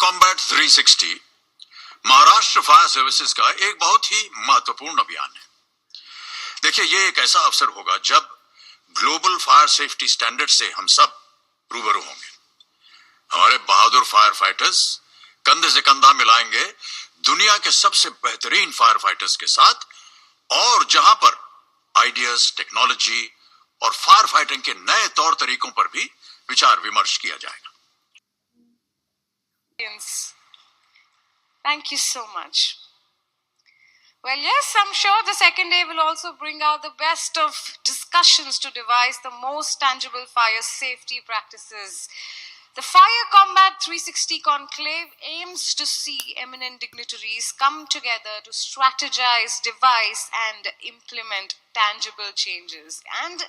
Combat 360 Maharashtra fire services का एक बहुत ही महत्वपूर्ण अभियान है। देखिए, ये एक ऐसा अवसर होगा जब ग्लोबल फायर सेफ्टी स्टैंडर्ड से हम सब रूबरू होंगे। हमारे बहादुर फायर फाइटर्स कंधे से कंधा मिलाएंगे दुनिया के सबसे बेहतरीन फायर फाइटर्स के साथ, और जहां पर आइडियाज, टेक्नोलॉजी और फायर फाइटिंग के नए तौर तरीकों पर भी विचार विमर्श किया जाएगा। Thank you so much. Well, yes, I'm sure the second day will also bring out the best of discussions to devise the most tangible fire safety practices. The Fire Combat 360 Conclave aims to see eminent dignitaries come together to strategize, devise, and implement tangible changes. And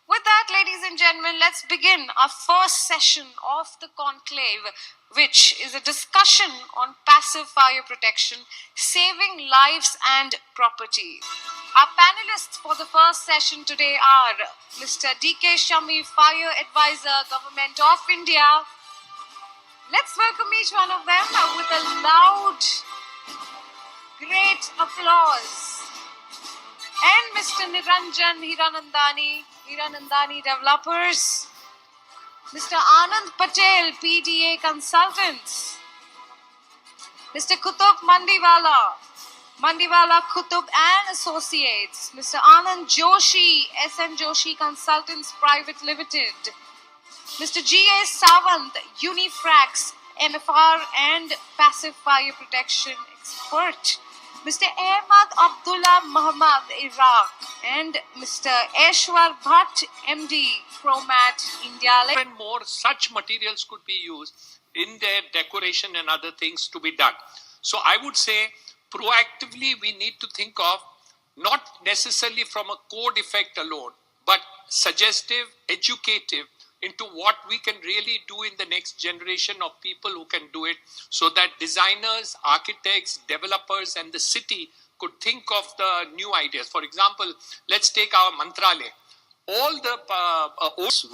with that, ladies and gentlemen, let's begin our first session of the conclave, which is a discussion on passive fire protection, saving lives and property. Our panelists for the first session today are Mr. D.K. Shami, Fire Advisor, Government of India. Let's welcome each one of them with a loud, great applause. And Mr. Niranjan Hiranandani Developers, Mr. Anand Patel, PDA Consultants, Mr. Kutub Mandiwala Kutub and Associates, Mr. Anand Joshi, SN Joshi Consultants Private Limited, Mr. G.A. Savant, Unifrax, MFR and Passive Fire Protection Expert, Mr. Ahmad Abdullah Muhammad Iraq, and Mr. Eshwar Bhatt, MD, Promat India. And more such materials could be used in their decoration and other things to be done. So I would say proactively we need to think of not necessarily from a code effect alone, but suggestive, educative into what we can really do in the next generation of people who can do it, so that designers, architects, developers and the city could think of the new ideas. For example, let's take our Mantralaya. All the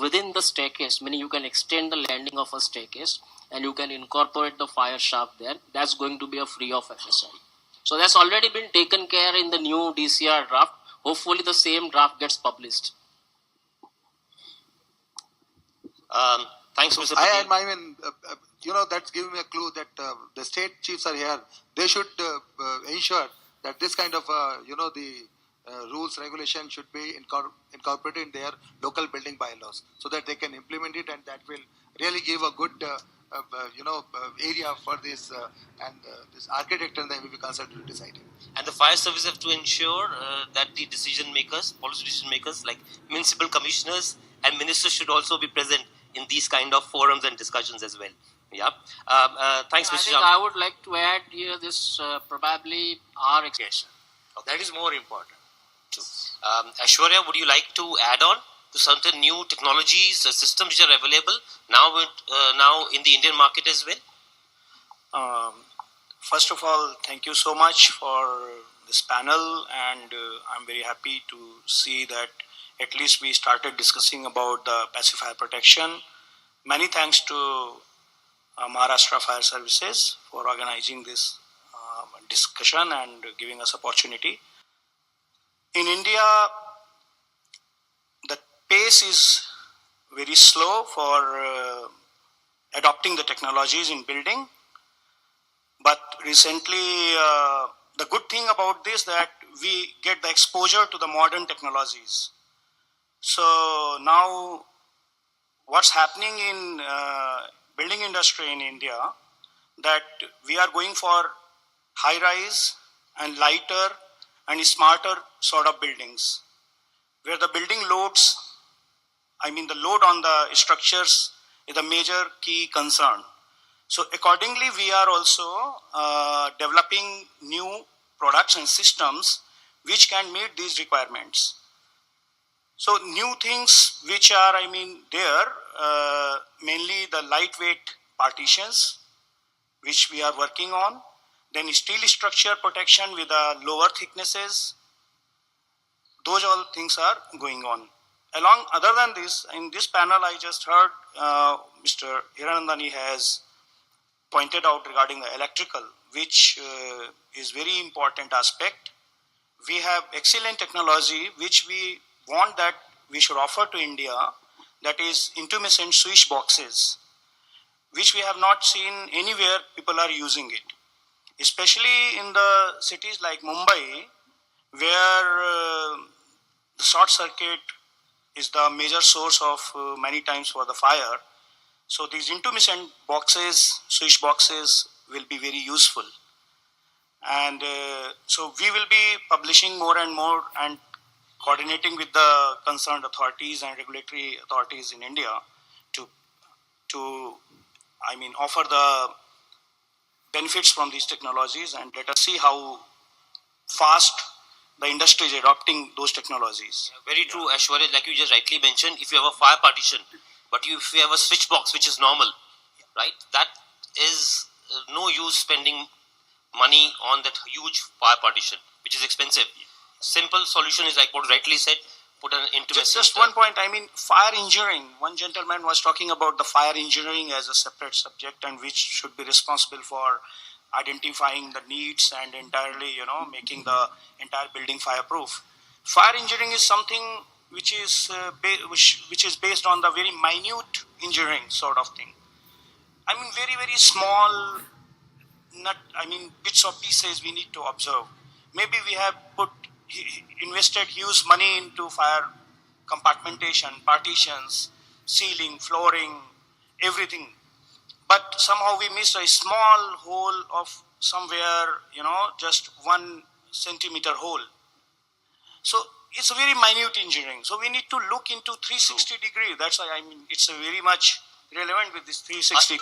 within the staircase, meaning you can extend the landing of a staircase and you can incorporate the fire shaft there. That's going to be a free of FSI. So that's already been taken care in the new DCR draft. Hopefully the same draft gets published. Thanks, Mr. That's giving me a clue that the state chiefs are here. They should ensure that this kind of, the rules, regulation should be incorporated in their local building bylaws so that they can implement it, and that will really give a good, area for this, and this architect and the MVP consultant to decide it. And the fire service have to ensure that the decision makers, policy decision makers like municipal commissioners and ministers should also be present in these kind of forums and discussions as well. Yeah. Thanks, Mr. I would like to add here this probably our expectation. That is more important. Aishwarya, would you like to add on to certain new technologies, systems which are available now in the Indian market as well? First of all, thank you so much for this panel, and I'm very happy to see that at least we started discussing about the passive fire protection. Many thanks to Maharashtra Fire Services for organizing this discussion and giving us opportunity. In India, the pace is very slow for adopting the technologies in building. But recently, the good thing about this that we get the exposure to the modern technologies. So now what's happening in building industry in India, that we are going for high rise and lighter and smarter sort of buildings, where the building loads, the load on the structures is a major key concern. So accordingly, we are also developing new products and systems which can meet these requirements. So new things which are, there, mainly the lightweight partitions, which we are working on. Then steel structure protection with lower thicknesses. Those all things are going on. Other than this, in this panel, I just heard Mr. Hiranandani has pointed out regarding the electrical, which is very important aspect. We have excellent technology which we want that we should offer to India, that is Intumescent switch boxes, which we have not seen anywhere people are using it. Especially in the cities like Mumbai, where the short circuit is the major source of many times for the fire. So these Intumescent boxes, switch boxes will be very useful. And so we will be publishing more and more and coordinating with the concerned authorities and regulatory authorities in India to offer the benefits from these technologies, and let us see how fast the industry is adopting those technologies. Very true, Ashwarya. Like you just rightly mentioned, if you have a fire partition, but if you have a switch box which is normal, right, that is no use spending money on that huge fire partition, which is expensive. Simple solution is like what rightly said, put an Intumescent. Just one point, fire engineering. One gentleman was talking about the fire engineering as a separate subject, and which should be responsible for identifying the needs and entirely, making the entire building fireproof. Fire engineering is something which is based on the very minute engineering sort of thing. Very, very small, bits of pieces we need to observe. Maybe we have invested huge money into fire compartmentation, partitions, ceiling, flooring, everything. But somehow we missed a small hole of somewhere, just 1 centimeter hole. So it's a very minute engineering. So we need to look into 360 degree. That's why it's a very much relevant with this 360.